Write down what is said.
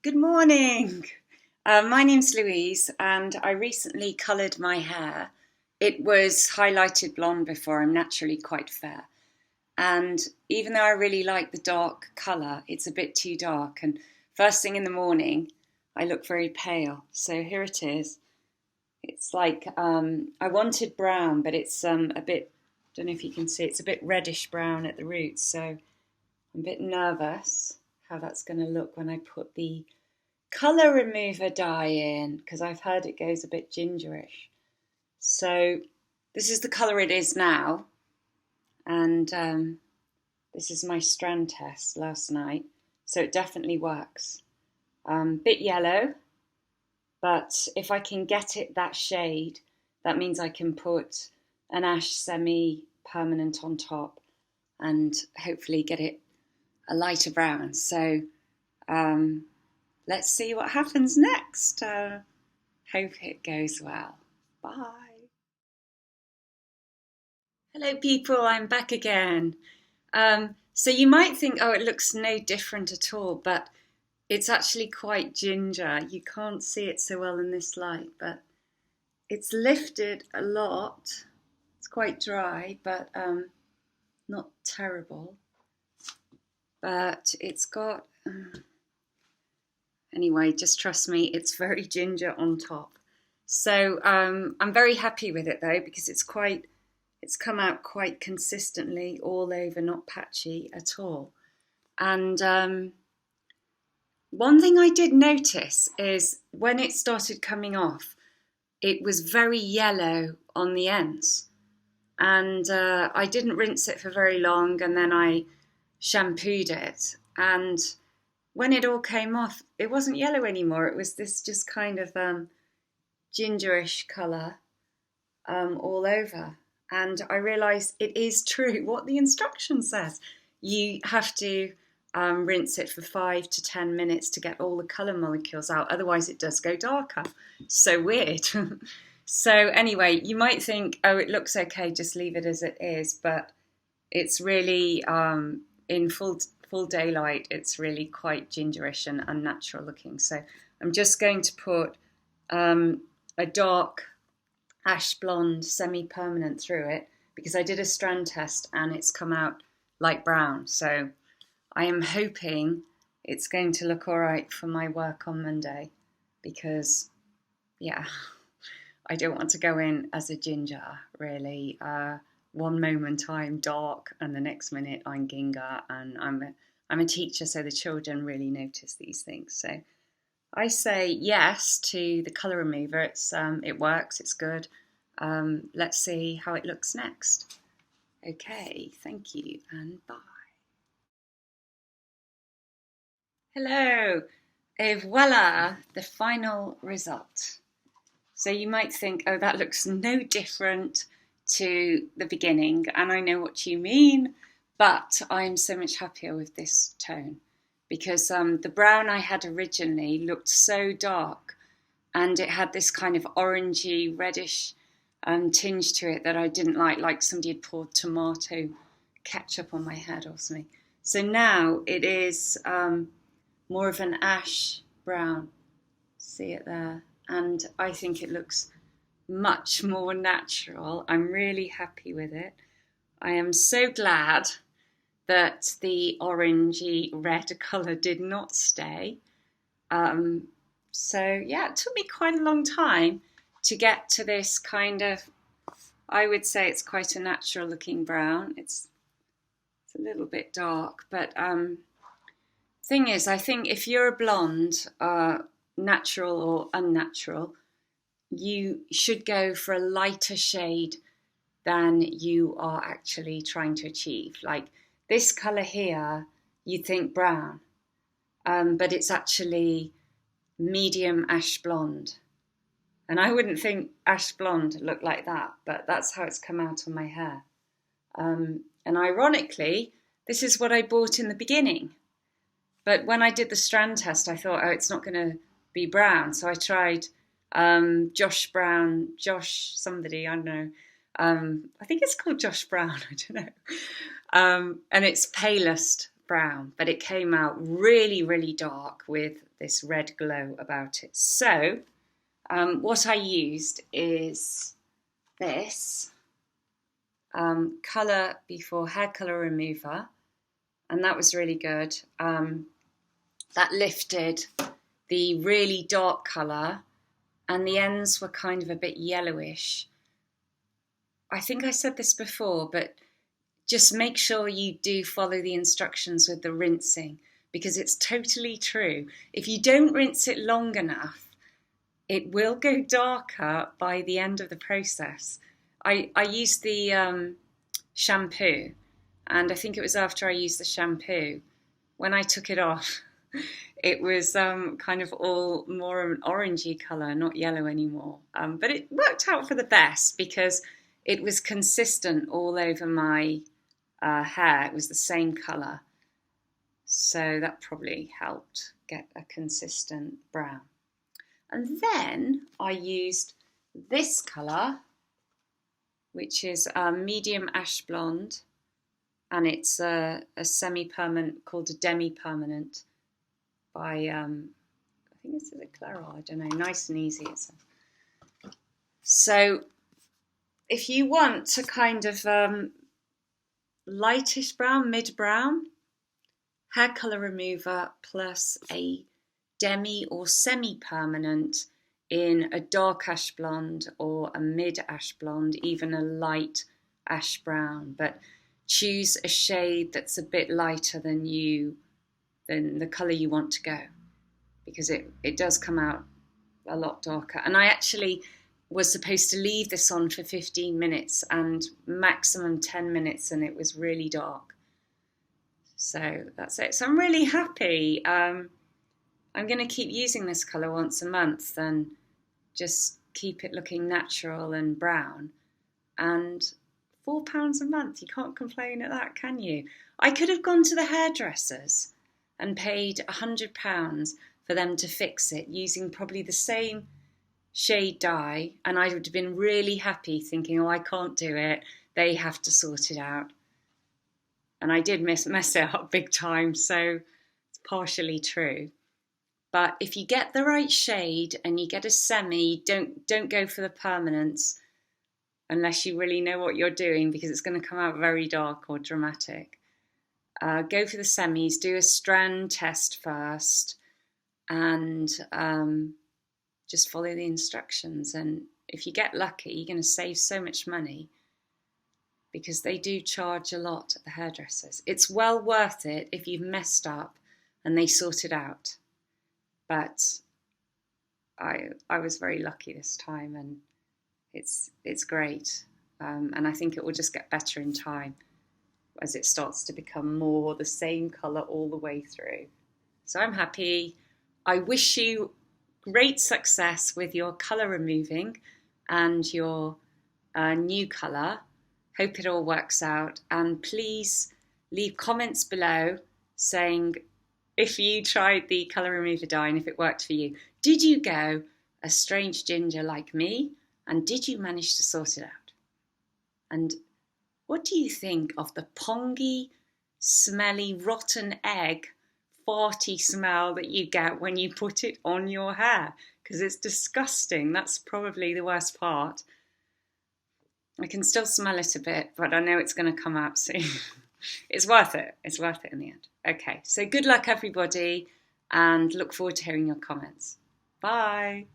Good morning. My name's Louise, and I recently coloured my hair. It was highlighted blonde before. I'm naturally quite fair. And even though I really like the dark colour, it's a bit too dark. And first thing in the morning, I look very pale. So here it is. It's like, I wanted brown, but it's a bit, don't know if you can see, it's a bit reddish brown at the roots. So I'm a bit nervous how that's going to look when I put the colour remover dye in, because I've heard it goes a bit gingerish. So this is the colour it is now, and this is my strand test last night, so it definitely works. Bit yellow, but if I can get it that shade, that means I can put an ash semi-permanent on top and hopefully get it a lighter brown. So let's see what happens next. Hope it goes well. Bye. Hello, people. I'm back again. So you might think, oh, it looks no different at all, but it's actually quite ginger. You can't see it so well in this light, but it's lifted a lot. It's quite dry, but not terrible. But it's got... Anyway, just trust me, it's very ginger on top. So I'm very happy with it though, because it's come out quite consistently all over, not patchy at all. And one thing I did notice is when it started coming off, it was very yellow on the ends. And I didn't rinse it for very long, and then I shampooed it. And when it all came off, it wasn't yellow anymore. It was this just kind of gingerish colour all over. And I realised it is true what the instruction says. You have to rinse it for 5 to 10 minutes to get all the colour molecules out. Otherwise, it does go darker. So weird. So anyway, you might think, oh, it looks okay, just leave it as it is. But it's really in full daylight, it's really quite gingerish and unnatural looking. So I'm just going to put a dark ash blonde semi-permanent through it, because I did a strand test and it's come out light brown. So I am hoping it's going to look all right for my work on Monday, because yeah, I don't want to go in as a ginger, really. One moment I'm dark and the next minute I'm ginger, and I'm a teacher, so the children really notice these things. So I say yes to the colour remover. It works, it's good. Let's see how it looks next. Okay, thank you and bye. Hello, et voila, the final result. So you might think, oh, that looks no different to the beginning, and I know what you mean, but I'm so much happier with this tone, because the brown I had originally looked so dark, and it had this kind of orangey, reddish tinge to it that I didn't like somebody had poured tomato ketchup on my head or something. So now it is more of an ash brown. See it there? And I think it looks much more natural. I'm really happy with it. I am so glad that the orangey red colour did not stay. So yeah, it took me quite a long time to get to this kind of, I would say it's quite a natural looking brown. It's a little bit dark, but thing is, I think if you're a blonde, natural or unnatural, you should go for a lighter shade than you are actually trying to achieve. Like this colour here, you think brown, but it's actually medium ash blonde. And I wouldn't think ash blonde looked like that, but that's how it's come out on my hair. And ironically, this is what I bought in the beginning. But when I did the strand test, I thought, oh, it's not going to be brown. So I tried Josh Brown, somebody, I don't know. I think it's called Josh Brown, I don't know. And it's palest brown, but it came out really, really dark with this red glow about it. So what I used is this colour before hair colour remover, and that was really good. That lifted the really dark colour, and the ends were kind of a bit yellowish. I think I said this before, but just make sure you do follow the instructions with the rinsing, because it's totally true. If you don't rinse it long enough, it will go darker by the end of the process. I used the shampoo, and I think it was after I used the shampoo, when I took it off, it was kind of all more of an orangey colour, not yellow anymore. But it worked out for the best because it was consistent all over my hair. It was the same colour. So that probably helped get a consistent brown. And then I used this colour, which is medium ash blonde, and it's a semi-permanent called a demi-permanent by, I think it's a Clairol, I don't know, Nice and Easy. So if you want to kind of lightish brown, mid-brown, hair colour remover plus a demi or semi-permanent in a dark ash blonde or a mid ash blonde, even a light ash brown, but choose a shade that's a bit lighter than the colour you want to go, because it does come out a lot darker. And I actually was supposed to leave this on for 15 minutes and maximum 10 minutes, and it was really dark. So that's it. So I'm really happy. I'm going to keep using this colour once a month and just keep it looking natural and brown. And £4 a month, you can't complain at that, can you? I could have gone to the hairdressers and paid £100 for them to fix it using probably the same shade dye, and I would have been really happy thinking, oh, I can't do it, they have to sort it out. And I did mess it up big time, so it's partially true. But if you get the right shade and you get a semi, don't go for the permanents unless you really know what you're doing, because it's going to come out very dark or dramatic. Go for the semis, do a strand test first, and just follow the instructions. And if you get lucky, you're going to save so much money, because they do charge a lot at the hairdressers. It's well worth it if you've messed up and they sort it out. But I was very lucky this time, and it's great. And I think it will just get better in time as it starts to become more the same colour all the way through. So I'm happy. I wish you great success with your colour removing and your new colour. Hope it all works out. And please leave comments below saying if you tried the colour remover dye and if it worked for you. Did you go a strange ginger like me? And did you manage to sort it out? And what do you think of the pongy, smelly, rotten egg, farty smell that you get when you put it on your hair? Because it's disgusting. That's probably the worst part. I can still smell it a bit, but I know it's going to come out soon. It's worth it. It's worth it in the end. Okay, so good luck everybody, and look forward to hearing your comments. Bye.